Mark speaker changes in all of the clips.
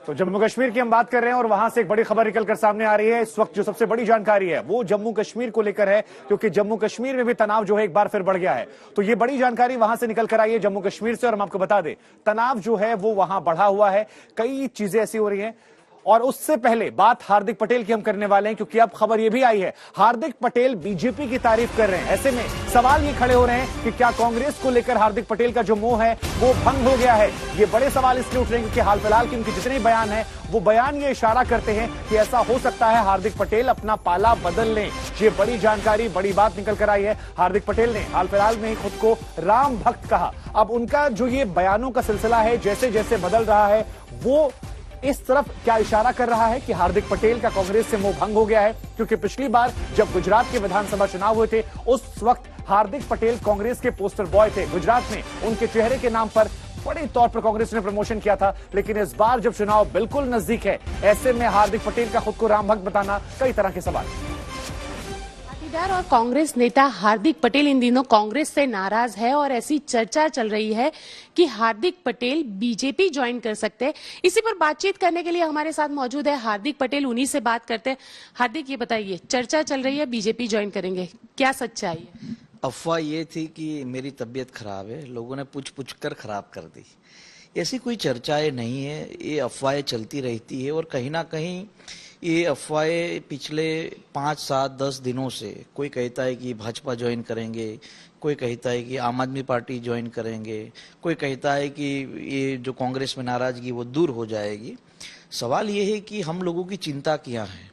Speaker 1: तो जम्मू कश्मीर की हम बात कर रहे हैं और वहां से एक बड़ी खबर निकलकर सामने आ रही है। इस वक्त जो सबसे बड़ी जानकारी है वो जम्मू कश्मीर को लेकर है, क्योंकि जम्मू कश्मीर में भी तनाव जो है एक बार फिर बढ़ गया है। तो ये बड़ी जानकारी वहां से निकलकर आई है जम्मू कश्मीर से, और हम आपको बता दें तनाव जो है वो वहां बढ़ा हुआ है। कई चीजें ऐसी हो रही हैं, और उससे पहले बात हार्दिक पटेल की हम करने वाले हैं, क्योंकि अब खबर यह भी आई है हार्दिक पटेल बीजेपी की तारीफ कर रहे हैं। ऐसे में सवाल ये खड़े हो रहे हैं कि क्या कांग्रेस को लेकर हार्दिक पटेल का जो मोह है वो भंग हो गया है। ये बड़े सवाल इसलिए उठ रहे हैं क्योंकि हाल फिलहाल के उनके जितने बयान हैं वो बयान ये इशारा करते हैं कि ऐसा हो सकता है हार्दिक पटेल अपना पाला बदल लें। ये बड़ी जानकारी, बड़ी बात निकल कर आई है। हार्दिक पटेल ने हाल फिलहाल में ही खुद को राम भक्त कहा। अब उनका जो ये बयानों का सिलसिला है जैसे जैसे बदल रहा है, वो इस तरफ क्या इशारा कर रहा है कि हार्दिक पटेल का कांग्रेस से मोह भंग हो गया है। क्योंकि पिछली बार जब गुजरात के विधानसभा चुनाव हुए थे उस वक्त हार्दिक पटेल कांग्रेस के पोस्टर बॉय थे। गुजरात में उनके चेहरे के नाम पर बड़े तौर पर कांग्रेस ने प्रमोशन किया था, लेकिन इस बार जब चुनाव बिल्कुल नजदीक है, ऐसे में हार्दिक पटेल का खुद को राम भक्त बताना कई तरह के सवाल।
Speaker 2: पाटीदार और कांग्रेस नेता हार्दिक पटेल इन दिनों कांग्रेस से नाराज है और ऐसी चर्चा चल रही है कि हार्दिक पटेल बीजेपी ज्वाइन कर सकते हैं। इसी पर बातचीत करने के लिए हमारे साथ मौजूद है हार्दिक पटेल, उन्हीं से बात करते हैं। हार्दिक, ये बताइए, चर्चा चल रही है बीजेपी ज्वाइन करेंगे, क्या सच्चाई है?
Speaker 3: अफवाह ये थी कि मेरी तबीयत खराब है, लोगों ने पूछ कर खराब कर दी। ऐसी कोई चर्चाएं नहीं है, ये अफवाहें चलती रहती है। और कहीं ना कहीं ये अफवाहें पिछले 5, 7, 10 दिनों से, कोई कहता है कि भाजपा ज्वाइन करेंगे, कोई कहता है कि आम आदमी पार्टी ज्वाइन करेंगे, कोई कहता है कि ये जो कांग्रेस में नाराजगी वो दूर हो जाएगी। सवाल ये है कि हम लोगों की चिंता क्या है।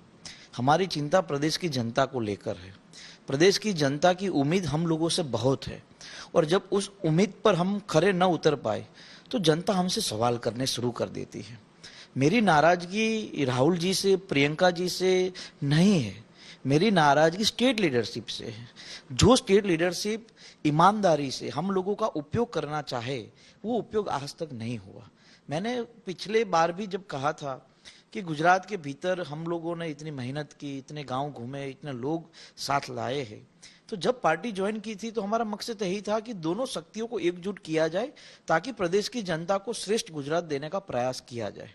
Speaker 3: हमारी चिंता प्रदेश की जनता को लेकर है। प्रदेश की जनता की उम्मीद हम लोगों से बहुत है, और जब उस उम्मीद पर हम खरे न उतर पाए तो जनता हमसे सवाल करने शुरू कर देती है। मेरी नाराजगी राहुल जी से, प्रियंका जी से नहीं है, मेरी नाराजगी स्टेट लीडरशिप से है। जो स्टेट लीडरशिप ईमानदारी से हम लोगों का उपयोग करना चाहे वो उपयोग आज तक नहीं हुआ। मैंने पिछले बार भी जब कहा था कि गुजरात के भीतर हम लोगों ने इतनी मेहनत की, इतने गांव घूमे, इतने लोग साथ लाए हैं, तो जब पार्टी ज्वाइन की थी तो हमारा मकसद यही था कि दोनों शक्तियों को एकजुट किया जाए ताकि प्रदेश की जनता को श्रेष्ठ गुजरात देने का प्रयास किया जाए।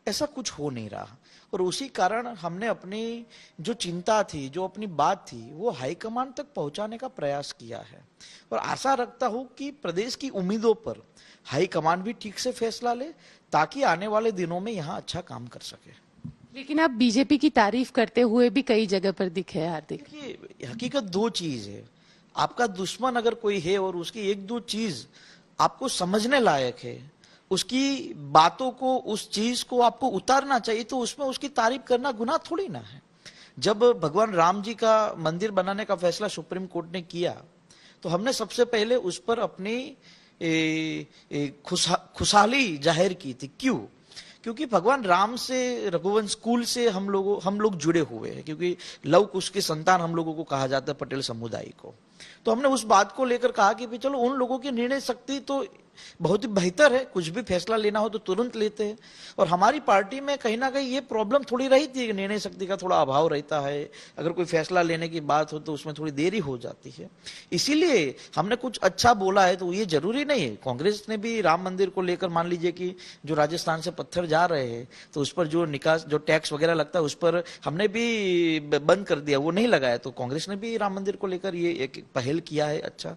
Speaker 3: ऐसा कुछ हो नहीं रहा, और उसी कारण हमने अपनी जो चिंता थी, जो अपनी बात थी, वो हाईकमान तक पहुंचाने का प्रयास किया है। और आशा रखता हूं कि प्रदेश की उम्मीदों पर हाईकमान भी ठीक से फैसला ले ताकि आने वाले दिनों में यहाँ अच्छा काम कर सके।
Speaker 2: लेकिन आप बीजेपी की तारीफ करते हुए भी कई जगह पर दिखे हार्दिक।
Speaker 3: देखिए, हकीकत दो चीज है। आपका दुश्मन अगर कोई है और उसकी एक दो चीज आपको समझने लायक है, उसकी बातों को, उस चीज को आपको उतारना चाहिए, तो उसमें उसकी तारीफ करना गुनाह थोड़ी ना है। जब भगवान राम जी का मंदिर बनाने का फैसला सुप्रीम कोर्ट ने किया तो हमने सबसे पहले उस पर अपनी खुशहाली जाहिर की थी। क्यों? क्योंकि भगवान राम से, रघुवंश कुल से हम लोग जुड़े हुए हैं, क्योंकि लव कुश के संतान हम लोगों को कहा जाता है, पटेल समुदाय को। तो हमने उस बात को लेकर कहा कि भी चलो, उन लोगों की निर्णय शक्ति तो बहुत ही बेहतर है, कुछ भी फैसला लेना हो तो तुरंत लेते हैं। और हमारी पार्टी में कहीं ना कहीं ये प्रॉब्लम थोड़ी रही थी कि निर्णय शक्ति का थोड़ा अभाव रहता है। अगर कोई फैसला लेने की बात हो तो उसमें थोड़ी देरी हो जाती है। इसीलिए हमने कुछ अच्छा बोला है, तो ये जरूरी नहीं है। कांग्रेस ने भी राम मंदिर को लेकर, मान लीजिए कि जो राजस्थान से पत्थर जा रहे हैं तो उस पर जो निकास, जो टैक्स वगैरह लगता है, उस पर हमने भी बंद कर दिया, वो नहीं लगाया। तो कांग्रेस ने भी राम मंदिर को लेकर ये एक पहल किया है। अच्छा,